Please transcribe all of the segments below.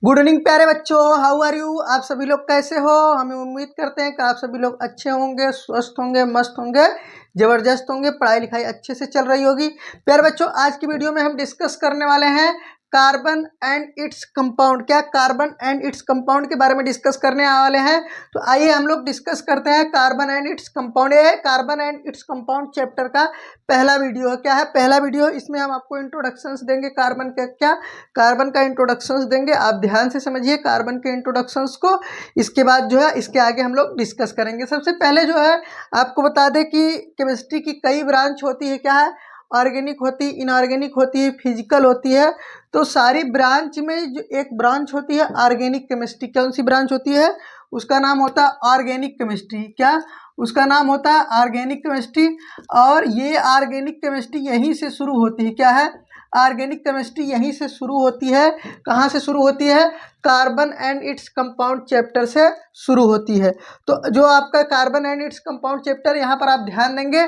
Good evening प्यारे बच्चों, how are you. आप सभी लोग कैसे हो। हमें उम्मीद करते हैं कि आप सभी लोग अच्छे होंगे, स्वस्थ होंगे, मस्त होंगे, ज़बरदस्त होंगे, पढ़ाई लिखाई अच्छे से चल रही होगी। प्यारे बच्चों, आज की वीडियो में हम डिस्कस करने वाले हैं कार्बन एंड इट्स कंपाउंड। क्या कार्बन एंड इट्स कंपाउंड के बारे में डिस्कस करने वाले हैं। तो आइए हम लोग डिस्कस करते हैं कार्बन एंड इट्स कंपाउंड। ये है carbon and its compound chapter का पहला वीडियो है। क्या है पहला वीडियो। इसमें हम आपको इंट्रोडक्शंस देंगे, कार्बन का क्या, कार्बन का इंट्रोडक्शंस देंगे। आप ध्यान से समझिए कार्बन के इंट्रोडक्शंस को। इसके बाद जो है इसके आगे हम लोग डिस्कस करेंगे। सबसे पहले जो है आपको बता दें कि केमिस्ट्री की कई ब्रांच होती है। क्या है, ऑर्गेनिक होती है, इनऑर्गेनिक होती है, फिजिकल होती है। तो सारी ब्रांच में जो एक ब्रांच होती है ऑर्गेनिक केमिस्ट्री। कौन सी ब्रांच होती है, उसका नाम होता है ऑर्गेनिक केमिस्ट्री। क्या, उसका नाम होता है ऑर्गेनिक केमिस्ट्री। और ये ऑर्गेनिक केमिस्ट्री यहीं से शुरू होती है। क्या है, ऑर्गेनिक केमिस्ट्री यहीं से शुरू होती है। कहाँ से शुरू होती है, carbon and its compound chapter से शुरू होती है। तो जो आपका carbon and its compound chapter, यहाँ पर आप ध्यान देंगे,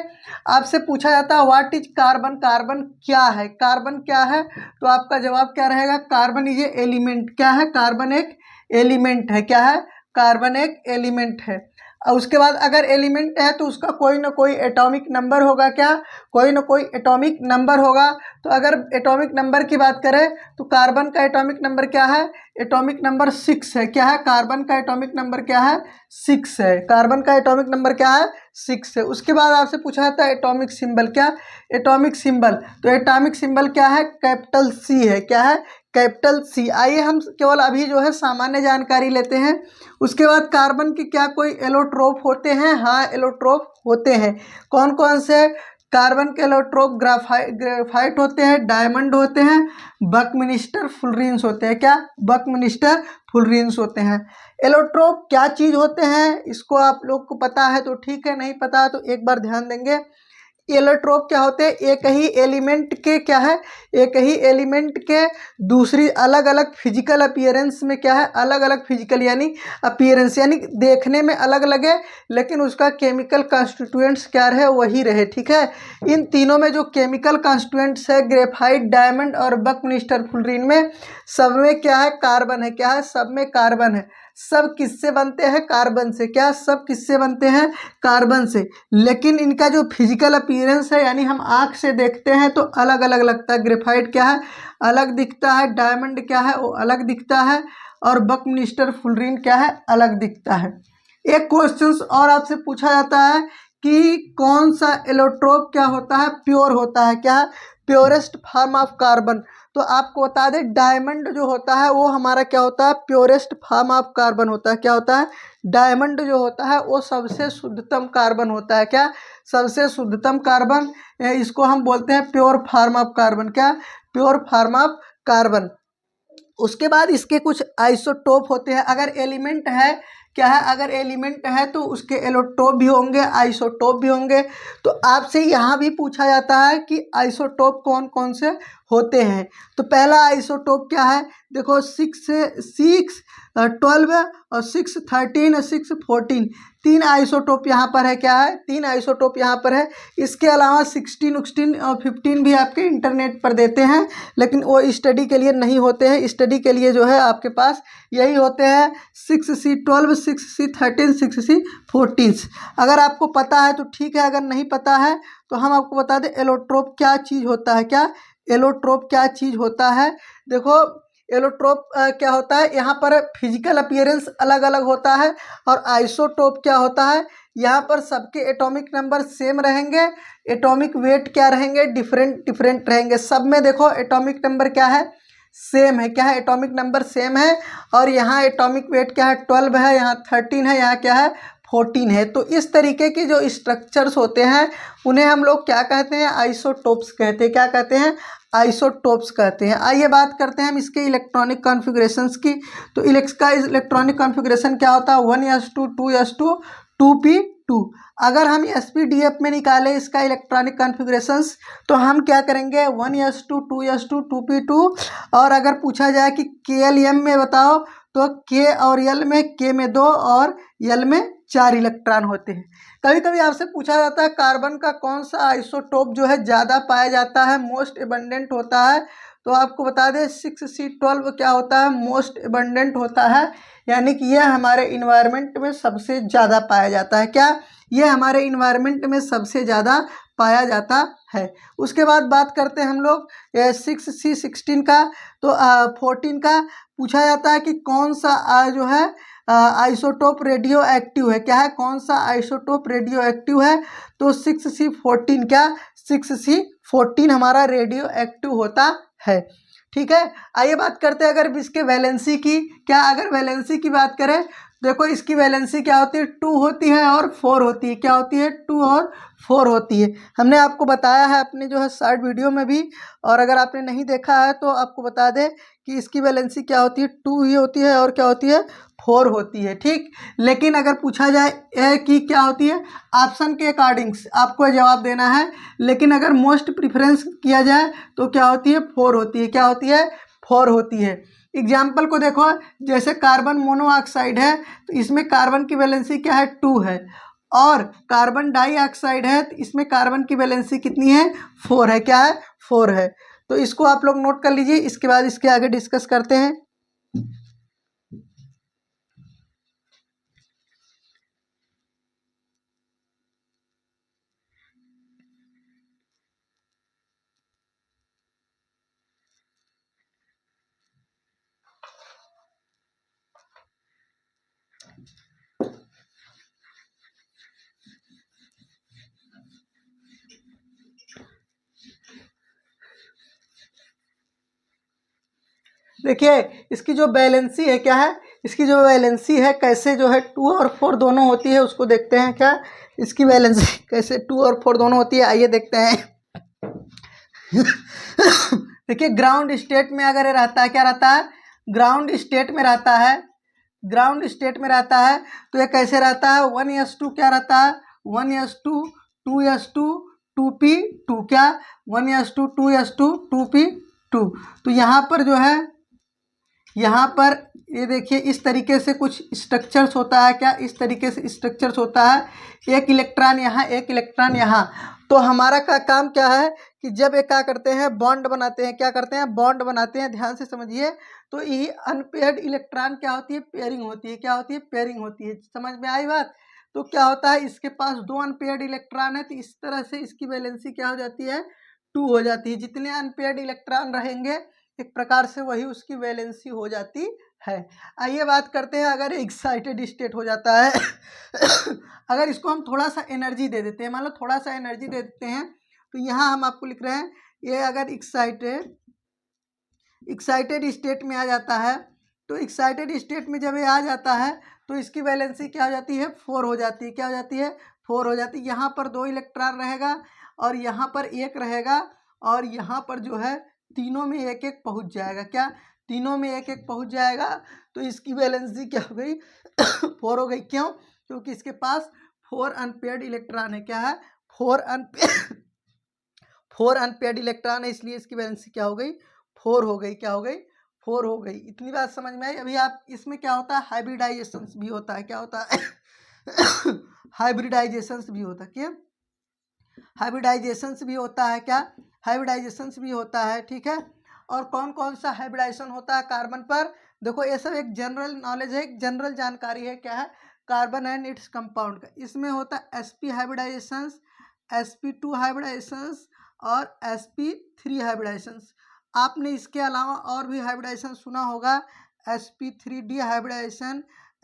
आपसे पूछा जाता है व्हाट इज कार्बन, कार्बन क्या है, कार्बन क्या है। तो आपका जवाब क्या रहेगा, कार्बन इज ए एलिमेंट। क्या है, कार्बन एक एलिमेंट है। क्या है, कार्बन एक एलिमेंट है। और उसके बाद अगर एलिमेंट है तो उसका कोई ना कोई एटॉमिक नंबर होगा। क्या, कोई ना कोई एटॉमिक नंबर होगा। तो अगर एटॉमिक नंबर की बात करें तो कार्बन का एटॉमिक नंबर क्या है, एटॉमिक नंबर 6 है। क्या है, कार्बन का एटॉमिक नंबर क्या है, 6 है। कार्बन का एटॉमिक नंबर क्या है, 6 है। उसके बाद आपसे पूछा जाता है एटॉमिक सिंबल। क्या, एटॉमिक सिंबल, तो एटॉमिक सिंबल क्या है, कैपिटल सी है। क्या है, कैपिटल सी। आइए हम केवल अभी जो है सामान्य जानकारी लेते हैं। उसके बाद कार्बन की क्या कोई एलोट्रोप होते हैं। हाँ, एलोट्रोप होते हैं। कौन कौन से, कार्बन के एलोट्रोप ग्रेफाइट होते हैं, डायमंड होते हैं, बकमिनिस्टर फुलरेंस होते हैं। क्या, बकमिनिस्टर फुलरेंस होते हैं। एलोट्रोप क्या चीज़ होते हैं, इसको आप लोग को पता है तो ठीक है, नहीं पता है तो एक बार ध्यान देंगे। एलोट्रोप क्या होते हैं, एक ही एलिमेंट के, क्या है, एक ही एलिमेंट के दूसरी अलग अलग फिजिकल अपीयरेंस में, क्या है, अलग अलग फिजिकल यानी अपीयरेंस, यानी देखने में अलग अलग है लेकिन उसका केमिकल कॉन्स्टिट्यूएंट्स क्या रहे, वही रहे। ठीक है, इन तीनों में जो केमिकल कॉन्स्टिट्यूएंट्स है, ग्रेफाइट, डायमंड और बकमिनिस्टर फुलरीन में, सब में क्या है, कार्बन है। क्या है, सब में कार्बन है। सब किससे बनते हैं, कार्बन से। क्या, सब किससे बनते हैं, कार्बन से। लेकिन इनका जो फिजिकल अपीयरेंस है, यानी हम आँख से देखते हैं तो अलग अलग लगता है। ग्रेफाइट क्या है, अलग दिखता है, डायमंड क्या है, वो अलग दिखता है, और बकमिनिस्टर फुलरीन क्या है, अलग दिखता है। एक क्वेश्चन और आपसे पूछा जाता है कि कौन सा एलोट्रोप क्या होता है, प्योर होता है। क्या, प्योरेस्ट फॉर्म ऑफ कार्बन। तो आपको बता दें डायमंड जो होता है वो हमारा क्या होता है, प्योरेस्ट फॉर्म ऑफ कार्बन होता है। क्या होता है, डायमंड जो होता है वो सबसे शुद्धतम कार्बन होता है। क्या, सबसे शुद्धतम कार्बन, इसको हम बोलते हैं प्योर फॉर्म ऑफ कार्बन। क्या, प्योर फॉर्म ऑफ कार्बन। उसके बाद इसके कुछ आइसोटोप होते हैं। अगर एलिमेंट है, क्या है, अगर एलिमेंट है तो उसके एलोटोप भी होंगे, आइसोटोप भी होंगे। तो आपसे यहाँ भी पूछा जाता है कि आइसोटोप कौन कौन से होते हैं। तो पहला आइसोटोप क्या है, देखो 6 12 और 6 13 और 6 14, 3 आइसोटोप यहाँ पर है। क्या है, 3 आइसोटोप यहाँ पर है। इसके अलावा 16 16 और 15 भी आपके इंटरनेट पर देते हैं, लेकिन वो स्टडी के लिए नहीं होते हैं। स्टडी के लिए जो है आपके पास यही होते हैं 6C12, 6C13, 6C14। अगर आपको पता है तो ठीक है, अगर नहीं पता है तो हम आपको बता दें एलोट्रोप क्या चीज़ होता है। क्या, एलोट्रोप क्या चीज़ होता है। देखो एलोट्रोप क्या होता है, यहाँ पर फिजिकल अपीयरेंस अलग अलग होता है। और आइसोटोप क्या होता है, यहाँ पर सबके एटॉमिक नंबर सेम रहेंगे, एटॉमिक वेट क्या रहेंगे, डिफरेंट डिफरेंट रहेंगे। सब में देखो एटॉमिक नंबर क्या है, सेम है। क्या है, एटॉमिक नंबर सेम है। और यहाँ एटॉमिक वेट क्या है, 12 है, यहाँ 13 है, यहाँ क्या है, 14 है। तो इस तरीके के जो स्ट्रक्चर्स होते हैं उन्हें हम लोग क्या कहते हैं, आइसोटोप्स कहते हैं। क्या कहते हैं, आइसोटोप्स कहते हैं। आइए बात करते हैं हम इसके इलेक्ट्रॉनिक कॉन्फ़िगरेशंस की। तो इसका इलेक्ट्रॉनिक कॉन्फ़िगरेशन क्या होता है, 1s2 2s2 2p2। अगर हम sp-df में निकालें इसका इलेक्ट्रॉनिक कॉन्फ़िगरेशंस तो हम क्या करेंगे, 1s2 2s2 2p2। और अगर पूछा जाए कि KLM में बताओ तो K और L में, K में 2 और L में 4 इलेक्ट्रॉन होते हैं। कभी कभी आपसे पूछा जाता है कार्बन का कौन सा आइसोटोप जो है ज़्यादा पाया जाता है, मोस्ट एबंडेंट होता है। तो आपको बता दें 6C12 क्या होता है, मोस्ट एबंडेंट होता है, यानी कि यह हमारे इन्वायरमेंट में सबसे ज़्यादा पाया जाता है। क्या, यह हमारे इन्वायरमेंट में सबसे ज़्यादा पाया जाता है। उसके बाद बात करते हैं हम लोग 6C16 का। तो 14 का पूछा जाता है कि कौन सा जो है आइसोटोप रेडियो एक्टिव है। क्या है, कौन सा आइसोटोप रेडियो एक्टिव है, तो 6C14 क्या, 6C14 हमारा रेडियो एक्टिव होता है। ठीक है, आइए बात करते हैं अगर इसके वैलेंसी की। क्या, अगर वैलेंसी की बात करें, देखो इसकी वैलेंसी क्या होती है, 2 होती है और 4 होती है। क्या होती है, 2 और 4 होती है। हमने आपको बताया है अपने जो है शॉर्ट वीडियो में भी, और अगर आपने नहीं देखा है तो आपको बता दें कि इसकी वैलेंसी क्या होती है, 2 ही होती है और क्या होती है, 4 होती है। ठीक, लेकिन अगर पूछा जाए कि क्या होती है, ऑप्शन के अकॉर्डिंग आपको जवाब देना है, लेकिन अगर मोस्ट प्रिफरेंस किया जाए तो क्या होती है, 4 होती है। क्या होती है, 4 होती है। एग्जाम्पल को देखो, जैसे कार्बन मोनोऑक्साइड है तो इसमें कार्बन की वैलेंसी क्या है, 2 है, और कार्बन डाइऑक्साइड है तो इसमें कार्बन की वैलेंसी कितनी है, 4 है। क्या है, 4 है। तो इसको आप लोग नोट कर लीजिए, इसके बाद इसके आगे डिस्कस करते हैं। देखिए इसकी जो बैलेंसी है, क्या है, इसकी जो बैलेंसी है कैसे जो है 2 और 4 दोनों होती है, उसको देखते हैं। क्या, इसकी बैलेंसी कैसे 2 और 4 दोनों होती है, आइए देखते हैं। देखिए ग्राउंड स्टेट में अगर ये रहता है, क्या रहता है, ग्राउंड स्टेट में रहता है, ग्राउंड स्टेट में रहता है तो ये कैसे रहता है, 1s2 क्या रहता है, 1s2 2s2 2p2। क्या, 1s2 2s2 2p2। तो यहाँ पर जो है, यहाँ पर ये देखिए इस तरीके से कुछ स्ट्रक्चर्स होता है। क्या, इस तरीके से स्ट्रक्चर्स होता है, एक इलेक्ट्रॉन यहाँ, एक इलेक्ट्रॉन यहाँ। तो हमारा का काम क्या है कि जब ये क्या करते हैं, बॉन्ड बनाते हैं। क्या करते हैं, बॉन्ड बनाते हैं, ध्यान से समझिए। तो ये अनपेयर्ड इलेक्ट्रॉन क्या होती है, पेयरिंग होती है। क्या होती है, पेयरिंग होती है। समझ में आई बात। तो क्या होता है, इसके पास 2 अनपेयर्ड इलेक्ट्रॉन है, तो इस तरह से इसकी वैलेंसी क्या हो जाती है, 2 हो जाती है। जितने अनपेयर्ड इलेक्ट्रॉन रहेंगे एक प्रकार से वही उसकी वैलेंसी हो जाती है। आइए बात करते हैं अगर एक्साइटेड स्टेट हो जाता है। अगर इसको हम थोड़ा सा एनर्जी दे देते हैं, मान लो थोड़ा सा एनर्जी दे देते हैं, तो यहाँ हम आपको लिख रहे हैं ये अगर एक्साइटेड स्टेट में आ जाता है, तो एक्साइटेड स्टेट में जब ये आ जाता है तो इसकी वैलेंसी क्या हो जाती है, 4 हो जाती है। क्या हो जाती है, 4 हो जाती है। यहाँ पर 2 इलेक्ट्रॉन रहेगा और यहाँ पर 1 रहेगा, और यहाँ पर जो है तीनों में 1-1 पहुँच जाएगा। क्या, तीनों में 1-1 पहुँच जाएगा। तो इसकी वैलेंसी क्या हो गई, 4 हो गई। क्यों, क्योंकि इसके पास 4 अनपेयर्ड इलेक्ट्रॉन है। क्या है, 4 अनपेयर्ड इलेक्ट्रॉन है, इसलिए इसकी वैलेंसी क्या हो गई, 4 हो गई। क्या हो गई, 4 हो गई। इतनी बात समझ में आई। अभी आप इसमें क्या होता है, हाइब्रिडाइजेशन भी होता है। क्या होता है, हाइब्रिडाइजेशन भी होता है। क्या, हाइब्रिडाइजेशन भी होता है। क्या, हाइब्रिडाइजेशन भी होता है। ठीक है, और कौन कौन सा हाइब्रिडाइजेशन होता है कार्बन पर, देखो ये सब एक जनरल नॉलेज है, एक जनरल जानकारी है। क्या है, कार्बन एंड इट्स कंपाउंड का, इसमें होता है sp हाइब्रिडाइजेशन, sp2 हाइब्रिडाइजेशन और sp3 हाइब्रिडाइजेशन। आपने इसके अलावा और भी हाइब्रिडाइजेशन सुना होगा, sp3d हाइब्रिडाइजेशन,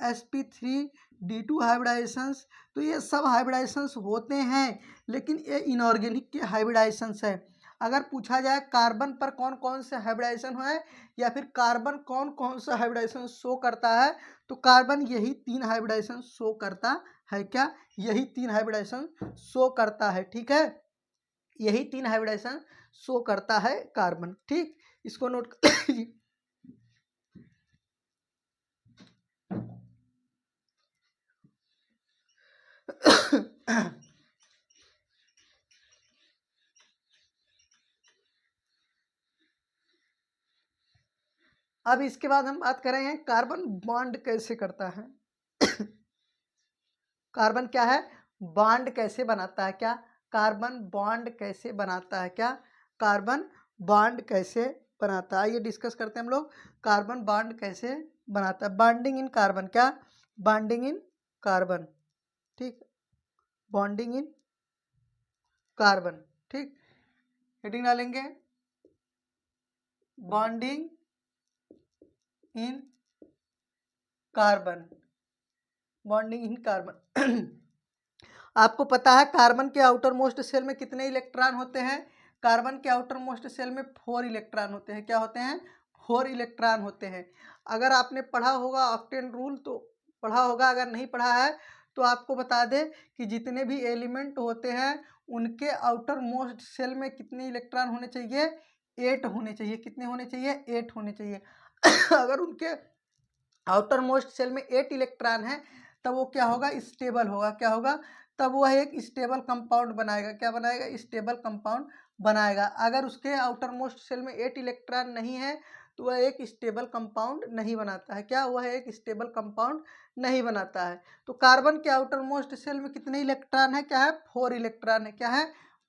sp3d2 हाइब्रिडाइजेशन। तो ये सब हाइब्रिडाइजेशंस होते हैं, लेकिन ये इनऑर्गेनिक के हाइब्रिडाइजेशंस है। अगर पूछा जाए कार्बन पर कौन कौन से हाइब्रिडाइजेशन है, या फिर कार्बन कौन कौन सा हाइब्रिडाइजेशन शो करता है, तो कार्बन यही 3 हाइब्रिडाइजेशन शो करता है। क्या, यही 3 हाइब्रिडाइजेशन शो करता है। ठीक है, यही 3 हाइब्रिडाइजेशन शो करता है कार्बन। ठीक, इसको नोट कीजिए। अब इसके बाद हम बात करेंगे कार्बन बॉन्ड कैसे करता है। कार्बन क्या है, बॉन्ड कैसे बनाता है। क्या, कार्बन बॉन्ड कैसे बनाता है। क्या, कार्बन बॉन्ड कैसे बनाता है। आइए डिस्कस करते हैं हम लोग कार्बन बॉन्ड कैसे बनाता है। बॉन्डिंग इन कार्बन, क्या बॉन्डिंग इन कार्बन, ठीक, बॉन्डिंग इन कार्बन, ठीक, हेडिंग डालेंगे bonding in carbon, bonding in carbon. आपको पता है कार्बन के आउटर मोस्ट सेल में कितने इलेक्ट्रॉन होते हैं? कार्बन के आउटर मोस्ट सेल में 4 इलेक्ट्रॉन होते हैं। क्या होते हैं? 4 इलेक्ट्रॉन होते हैं। अगर आपने पढ़ा होगा ऑक्टेन रूल तो पढ़ा होगा, अगर नहीं पढ़ा है तो आपको बता दें कि जितने भी एलिमेंट होते हैं उनके आउटर मोस्ट सेल में कितने इलेक्ट्रॉन होने चाहिए? 8 होने चाहिए। कितने होने चाहिए? 8 होने चाहिए। अगर उनके आउटर मोस्ट सेल में 8 इलेक्ट्रॉन है तब वो क्या होगा? स्टेबल होगा। क्या होगा? तब वह एक स्टेबल कंपाउंड बनाएगा। क्या बनाएगा? स्टेबल कंपाउंड बनाएगा। अगर उसके आउटर मोस्ट सेल में 8 इलेक्ट्रॉन नहीं है तो वह एक स्टेबल कंपाउंड नहीं बनाता है। क्या? वह एक स्टेबल कंपाउंड नहीं बनाता है। तो कार्बन के आउटर मोस्ट सेल में कितने इलेक्ट्रॉन है? क्या है? 4 इलेक्ट्रॉन है। क्या है?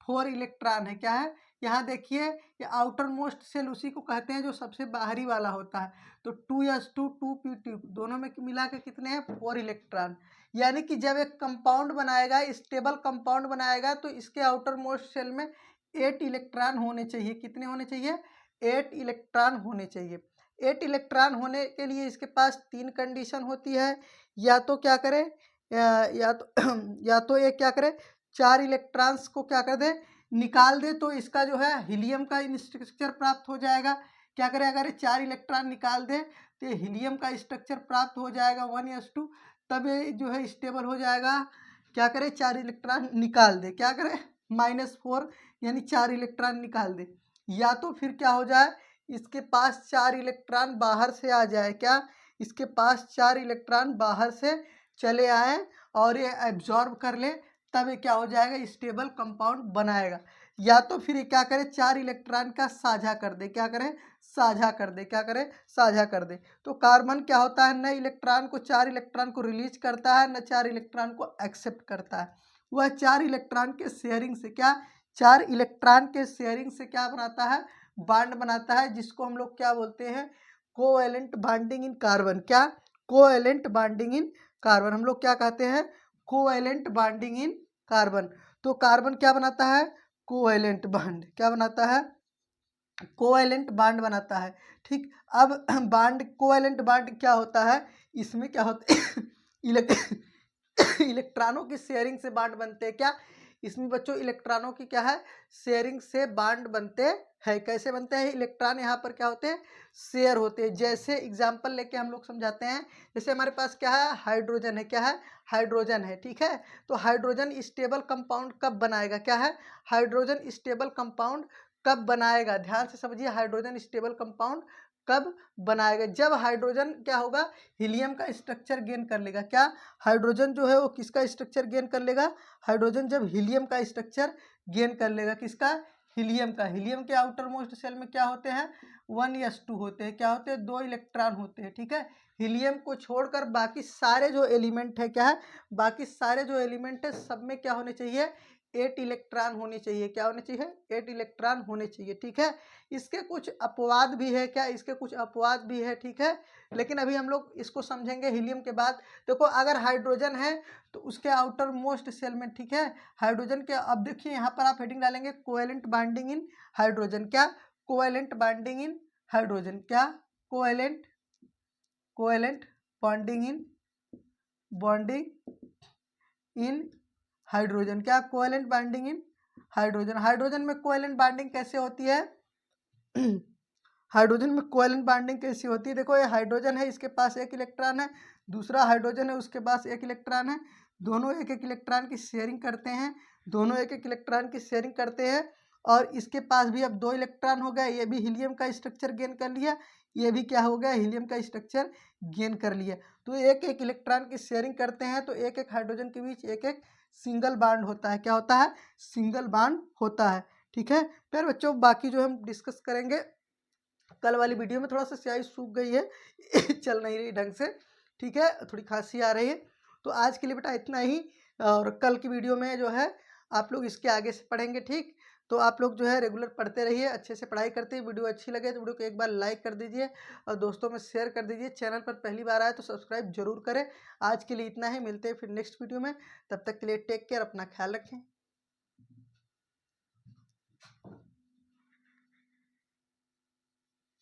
4 इलेक्ट्रॉन है। क्या है? यहाँ देखिए ये आउटर मोस्ट सेल उसी को कहते हैं जो सबसे बाहरी वाला होता है। तो 2s2 2p2 दोनों में मिला के कितने हैं? 4 इलेक्ट्रॉन। यानी कि जब एक कंपाउंड बनाएगा, स्टेबल कंपाउंड बनाएगा तो इसके आउटर मोस्ट सेल में 8 इलेक्ट्रॉन होने चाहिए। कितने होने चाहिए? 8 इलेक्ट्रॉन होने चाहिए। 8 इलेक्ट्रॉन होने के लिए इसके पास 3 कंडीशन होती है। या तो क्या करे, या तो या तो ये क्या करे, 4 इलेक्ट्रॉन्स को क्या कर दे? निकाल दे, तो इसका जो है हीलियम का स्ट्रक्चर प्राप्त हो जाएगा। क्या करें? अगर ये 4 इलेक्ट्रॉन निकाल दे तो ये हीलियम का स्ट्रक्चर प्राप्त हो जाएगा 1s2, तब ये जो है स्टेबल हो जाएगा। क्या करें? 4 इलेक्ट्रॉन निकाल दे। क्या करें? -4 यानी 4 इलेक्ट्रॉन निकाल दे। या तो फिर क्या हो जाए, इसके पास 4 इलेक्ट्रॉन बाहर से आ जाए। क्या? इसके पास 4 इलेक्ट्रॉन बाहर से चले आए और ये एब्जॉर्ब कर ले, तब ये क्या हो जाएगा? स्टेबल कंपाउंड बनाएगा। या तो फिर ये क्या करे? 4 इलेक्ट्रॉन का साझा कर दे। क्या करें? साझा कर दे। क्या करे? साझा कर दे। तो कार्बन क्या होता है? न इलेक्ट्रॉन को 4 इलेक्ट्रॉन को रिलीज करता है, न 4 इलेक्ट्रॉन को एक्सेप्ट करता है। वह 4 इलेक्ट्रॉन के शेयरिंग से, क्या 4 इलेक्ट्रॉन के शेयरिंग से क्या बनाता है? बॉन्ड बनाता है, जिसको हम लोग क्या बोलते हैं? Covalent bonding in carbon. क्या? Covalent bonding in carbon. हम लोग क्या कहते हैं? Covalent bonding in carbon. तो कार्बन क्या बनाता है? Covalent bond. क्या बनाता है? कोवैलेंट बॉन्ड बनाता है। ठीक, अब बॉन्ड, कोवैलेंट बॉन्ड क्या होता है? इसमें क्या होता है? इलेक्ट्रॉनों की शेयरिंग से बॉन्ड बनते हैं। क्या? इसमें बच्चों इलेक्ट्रॉनों की क्या है? शेयरिंग से बॉन्ड बनते हैं। कैसे बनते हैं? इलेक्ट्रॉन यहाँ पर क्या होते हैं? शेयर होते हैं। जैसे एग्जांपल लेके हम लोग समझाते हैं। जैसे हमारे पास क्या है? हाइड्रोजन है। क्या है? हाइड्रोजन है। ठीक है, तो हाइड्रोजन स्टेबल कंपाउंड कब बनाएगा? क्या है? हाइड्रोजन स्टेबल कंपाउंड कब बनाएगा? ध्यान से समझिए, हाइड्रोजन स्टेबल कंपाउंड कब बनाएगा? जब हाइड्रोजन क्या होगा? हीलियम का स्ट्रक्चर गेन कर लेगा। क्या? हाइड्रोजन जो है वो किसका स्ट्रक्चर गेन कर लेगा? हाइड्रोजन जब हीलियम का स्ट्रक्चर गेन कर लेगा। किसका? हीलियम का। हीलियम के आउटर मोस्ट सेल में क्या होते हैं? 1s2 होते हैं। क्या होते हैं? 2 इलेक्ट्रॉन होते हैं। ठीक है, हीलियम को छोड़कर बाकी सारे जो एलिमेंट है, क्या है? बाकी सारे जो एलिमेंट है सब में क्या होने चाहिए? 8 इलेक्ट्रॉन होने चाहिए। क्या होने चाहिए? 8 इलेक्ट्रॉन होने चाहिए। ठीक है, इसके कुछ अपवाद भी है। क्या? इसके कुछ अपवाद भी है। ठीक है, लेकिन अभी हम लोग इसको समझेंगे हीलियम के बाद। देखो, अगर हाइड्रोजन है तो उसके आउटर मोस्ट सेल में, ठीक है, हाइड्रोजन के, अब देखिए यहाँ पर आप हेडिंग डालेंगे कोवैलेंट बॉन्डिंग इन हाइड्रोजन। क्या? Covalent bonding in hydrogen. क्या? Covalent, covalent bonding in hydrogen. क्या? Covalent bonding in hydrogen. Hydrogen में कोवैलेंट बॉन्डिंग कैसे होती है? हाइड्रोजन में कोवैलेंट बॉन्डिंग कैसी होती है? देखो, ये हाइड्रोजन है, इसके पास 1 इलेक्ट्रॉन है, दूसरा हाइड्रोजन है, उसके पास 1 इलेक्ट्रॉन है। दोनों 1-1 इलेक्ट्रॉन की शेयरिंग करते हैं। दोनों 1-1 इलेक्ट्रॉन की शेयरिंग करते हैं। और इसके पास भी अब 2 इलेक्ट्रॉन हो गए। ये भी हीलियम का स्ट्रक्चर गेन कर लिया, ये भी क्या हो गया? हीलियम का स्ट्रक्चर गेन कर लिया। तो 1-1 इलेक्ट्रॉन की शेयरिंग करते हैं, तो 1-1 हाइड्रोजन के बीच 1-1 सिंगल बॉन्ड होता है। क्या होता है? सिंगल बॉन्ड होता है। ठीक है, फिर बच्चों बाकी जो हम डिस्कस करेंगे कल वाली वीडियो में। थोड़ा सा स्याही सूख गई है चल नहीं रही ढंग से। ठीक है, थोड़ी खांसी आ रही है। तो आज के लिए बेटा इतना ही, और कल की वीडियो में जो है आप लोग इसके आगे से पढ़ेंगे। ठीक, तो आप लोग जो है रेगुलर पढ़ते रहिए, अच्छे से पढ़ाई करते हैं। वीडियो अच्छी लगे तो वीडियो को एक बार लाइक कर दीजिए और दोस्तों में शेयर कर दीजिए। चैनल पर पहली बार आए तो सब्सक्राइब जरूर करें। आज के लिए इतना ही, मिलते हैं फिर नेक्स्ट वीडियो में। तब तक के लिए टेक केयर, अपना ख्याल रखें।